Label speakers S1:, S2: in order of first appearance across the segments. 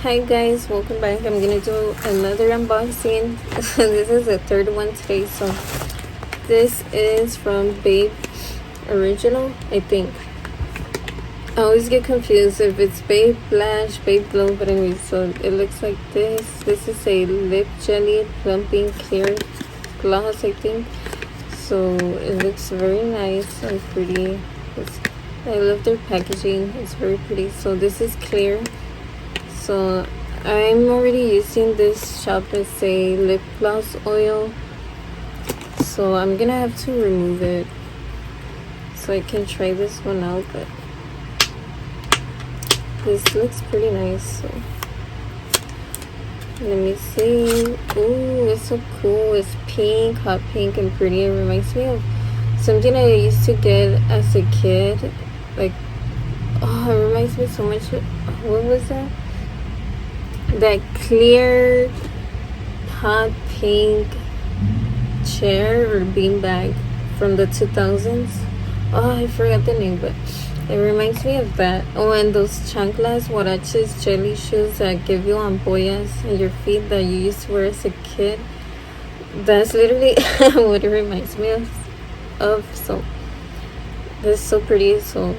S1: Hi guys, welcome back. I'm gonna do another unboxing. This is the third one today. So this is from Babe Original, I think. I always get confused if it's Babe Blush, Babe Glow, but anyway, so it looks like this. This is a lip jelly plumping clear gloss, I think. So it looks very nice and pretty. I love their packaging, it's very pretty. So this is clear. So I'm already using this Shop SA lip gloss oil, so I'm gonna have to remove it so I can try this one out. But this looks pretty nice, so let me see. Ooh, it's so cool. It's pink, hot pink, and pretty. It reminds me of something I used to get as a kid. Like, oh, it reminds me so much of, what was that? That clear hot pink chair or beanbag from the 2000s. Oh, I forgot the name, but it reminds me of that. Oh, and those chanclas, huaraches, jelly shoes that give you ampollas in your feet that you used to wear as a kid. That's literally what it reminds me of. So this is so pretty. So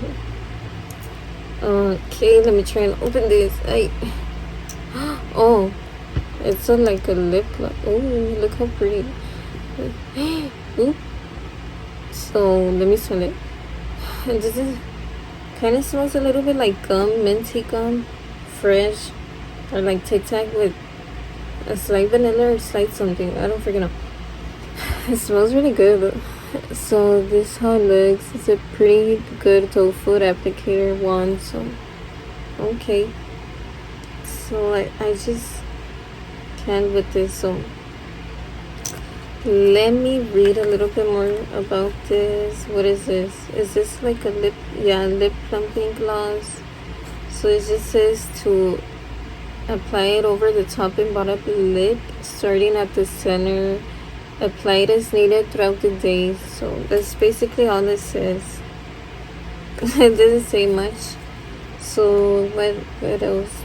S1: okay, let me try and open this. Oh, it's like a lip gloss. Oh, look how pretty. Ooh. So let me smell it. And this is kind of smells a little bit like gum, minty gum, fresh, or like Tic Tac with a slight vanilla or slight something. I don't freaking know. It smells really good. So this is how it looks. It's a pretty good foot applicator wand. So okay. So I just can't with this. So let me read a little bit more about this. What is this? Is this like a lip plumping gloss? So it just says to apply it over the top and bottom lip, starting at the center. Apply it as needed throughout the day. So that's basically all it says. It doesn't say much. So what else?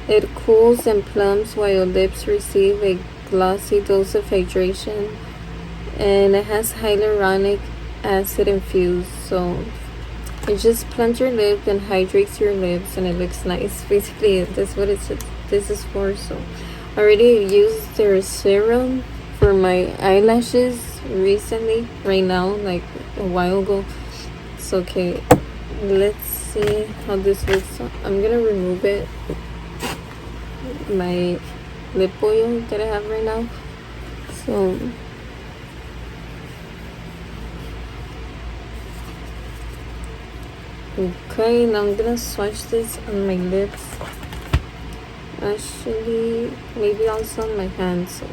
S1: It cools and plumps while your lips receive a glossy dose of hydration, and it has hyaluronic acid infused. So it just plumps your lip and hydrates your lips, and it looks nice. Basically, that's what this is for. So I already used their serum for my eyelashes recently, right now, like a while ago. So okay, let's see how this looks. So I'm gonna remove it. My lip oil that I have right now. So okay, now I'm gonna swatch this on my lips. Actually, maybe also on my hands. So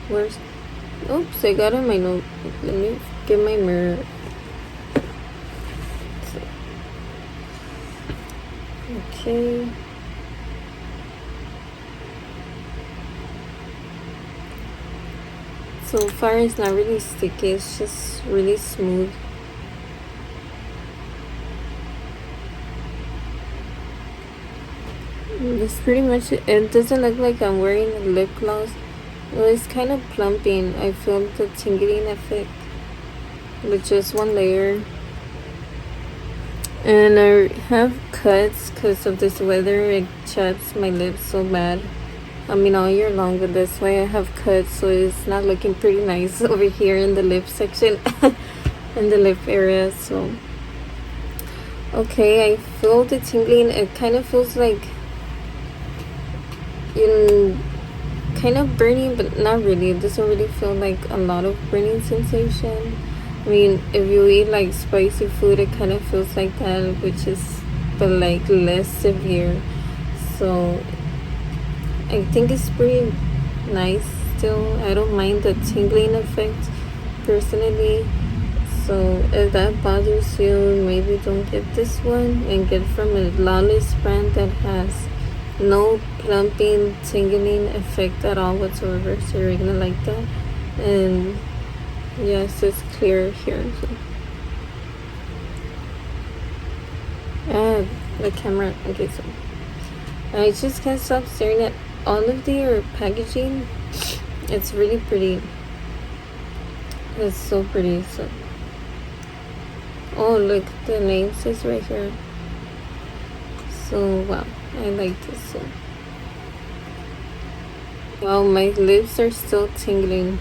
S1: where's, oops, I got it on my note. Let me get my mirror. Okay. So far it's not really sticky, it's just really smooth. That's pretty much it. It doesn't look like I'm wearing a lip gloss. Well, it's kind of plumping. I feel the tingling effect with just one layer. And I have cuts because of this weather. It chaps my lips so bad. I mean, all year long, but this way I have cuts, so it's not looking pretty nice over here in the lip section, in the lip area. So okay, I feel the tingling. It kind of feels like kind of burning, but not really. It doesn't really feel like a lot of burning sensation. I mean, if you eat like spicy food, it kind of feels like that, which is but like less severe. So I think it's pretty nice still. I don't mind the tingling effect personally. So if that bothers you, maybe don't get this one and get from a Lawless brand that has no plumping, tingling effect at all whatsoever. So you're gonna like that. And yes, it's clear here. So The camera. Okay, so I just can't stop staring at all of their packaging. It's really pretty. It's so pretty. So, oh look, the name says right here. So wow, I like this. So wow, my lips are still tingling.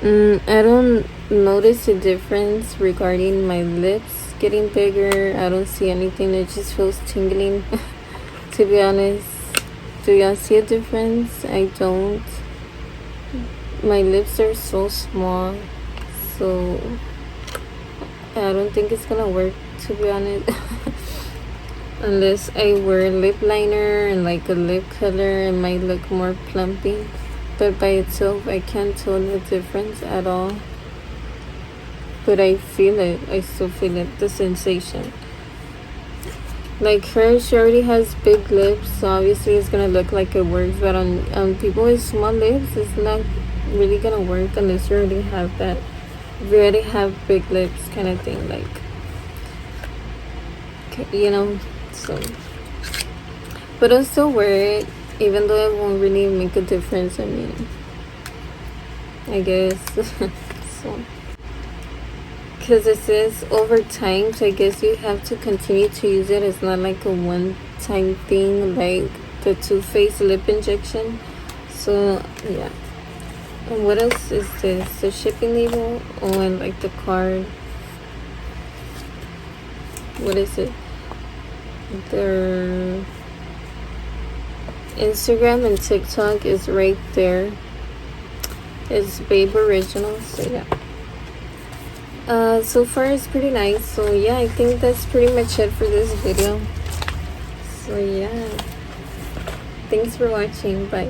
S1: I don't notice a difference regarding my lips getting bigger. I don't see anything. It just feels tingling. To be honest, do y'all see a difference? I don't. My lips are so small, so I don't think it's gonna work, to be honest. Unless I wear lip liner and like a lip color, it might look more plumping. But by itself, I can't tell the difference at all. But I feel it. I still feel it. The sensation. Like her, she already has big lips, so obviously it's gonna look like it works. But on people with small lips, it's not really gonna work unless you already have that. If you already have big lips, kind of thing. Like, you know. So, but I'll still wear it. Even though it won't really make a difference, I mean, I guess. So, because it says over time, so I guess you have to continue to use it. It's not like a one-time thing like the Too Faced lip injection. So, yeah. And what else is this? The shipping label? Oh, and like the card. What is it? Their Instagram and TikTok is right there. It's Babe Original. So yeah, so far it's pretty nice. So yeah, I think that's pretty much it for this video. So yeah, thanks for watching. Bye.